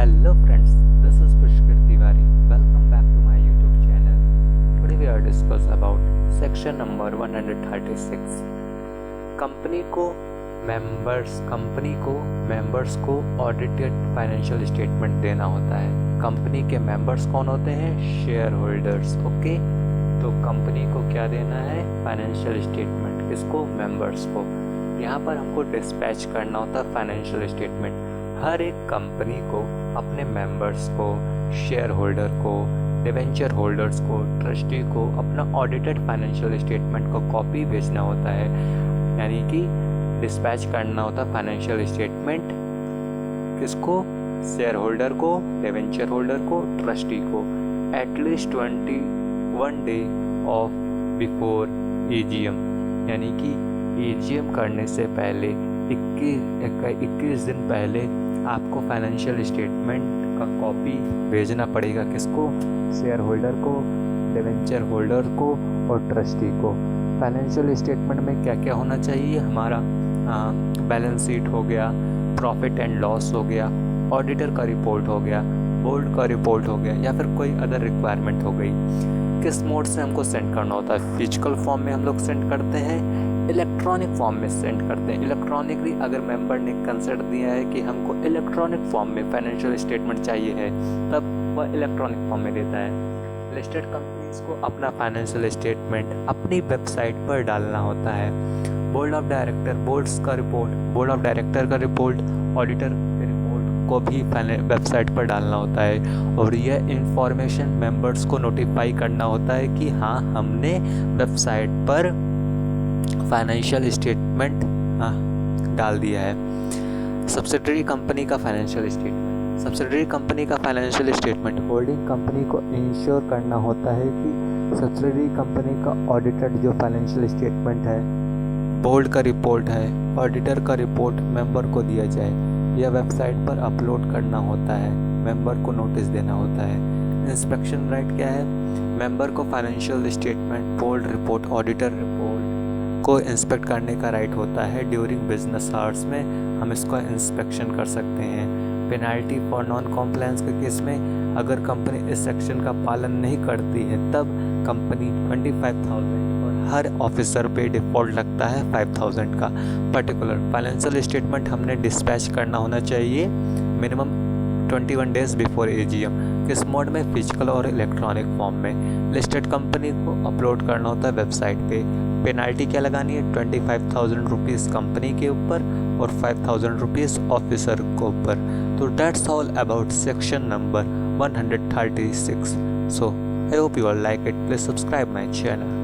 Hello friends, this is Pushkar Tiwari. Welcome back to my YouTube channel. Today we are discuss about section number 136. Company को members को audited financial statement देना होता है। Company के members कौन होते हैं? Share holders. ओके, तो कंपनी को क्या देना है? Financial statement. किसको? मेंबर्स को। यहाँ पर हमको डिस्पैच करना होता है फाइनेंशियल स्टेटमेंट। हर एक कंपनी को अपने मेंबर्स को, शेयर होल्डर को, डिवेंचर होल्डर्स को, ट्रस्टी को अपना ऑडिटेड फाइनेंशियल स्टेटमेंट को कॉपी भेजना होता है, यानी कि डिस्पैच करना होता है फाइनेंशियल स्टेटमेंट। किसको? शेयर होल्डर को, डिवेंचर होल्डर को, ट्रस्टी को at least 21 day of before AGM, यानी कि एजीएम करने से पहले 21 दिन पहले आपको फाइनेंशियल स्टेटमेंट का कॉपी भेजना पड़ेगा। किसको? शेयर होल्डर को, डिवेंचर होल्डर को और ट्रस्टी को। फाइनेंशियल स्टेटमेंट में क्या क्या होना चाहिए? हमारा बैलेंस शीट हो गया, प्रॉफिट एंड लॉस हो गया, ऑडिटर का रिपोर्ट हो गया, बोर्ड का रिपोर्ट हो गया, या फिर कोई अदर रिक्वायरमेंट हो गई। किस मोड से हमको सेंड करना होता है? फिजिकल फॉर्म में हम लोग सेंड करते हैं, इलेक्ट्रॉनिक फॉर्म में सेंड करते हैं। इलेक्ट्रॉनिकली अगर मेंबर ने कंसेंट दिया है कि हमको इलेक्ट्रॉनिक फॉर्म में फाइनेंशियल स्टेटमेंट चाहिए है, तब वह इलेक्ट्रॉनिक फॉर्म में देता है। लिस्टेड कंपनीज को अपना फाइनेंशियल स्टेटमेंट अपनी वेबसाइट पर डालना होता है। Board of director, board of director का रिपोर्ट, ऑडिटर के रिपोर्ट को भी वेबसाइट पर डालना होता है। और यह इंफॉर्मेशन मेंबर्स को नोटिफाई करना होता है कि हाँ, हमने वेबसाइट पर फाइनेंशियल स्टेटमेंट डाल दिया है। सब्सिडरी कंपनी का फाइनेंशियल स्टेटमेंट होल्डिंग कंपनी को इंश्योर करना होता है कि सब्सिडरी कंपनी का ऑडिटेड जो फाइनेंशियल स्टेटमेंट है, बोर्ड का रिपोर्ट है, ऑडिटर का रिपोर्ट मेंबर को दिया जाए। यह वेबसाइट पर अपलोड करना होता है, मेंबर को नोटिस देना होता है। इंस्पेक्शन राइट क्या है? मेंबर को financial statement, board report, auditor report को इंस्पेक्ट करने का राइट होता है। ड्यूरिंग बिजनेस आवर्स में हम इसका इंस्पेक्शन कर सकते हैं। पेनाल्टी फॉर नॉन कॉम्प्लायंस के केस में अगर कंपनी इस सेक्शन का पालन नहीं करती है, तब कंपनी 25,000 और हर ऑफिसर पे डिफ़ॉल्ट लगता है 5,000 का। पर्टिकुलर फाइनेंशियल स्टेटमेंट हमने डिस्पैच करना होना चाहिए मिनिमम 21 डेज बिफोर एजीएम। किस मोड में? फिजिकल और इलेक्ट्रॉनिक फॉर्म में। लिस्टेड कंपनी को अपलोड करना होता है वेबसाइट पे। पेनाल्टी क्या लगानी है? 25,000 रुपीज़ कंपनी के ऊपर और 5,000 रुपीज़ ऑफिसर के ऊपर। तो that's all about section number 136. So I hope you all like it. Please subscribe my channel.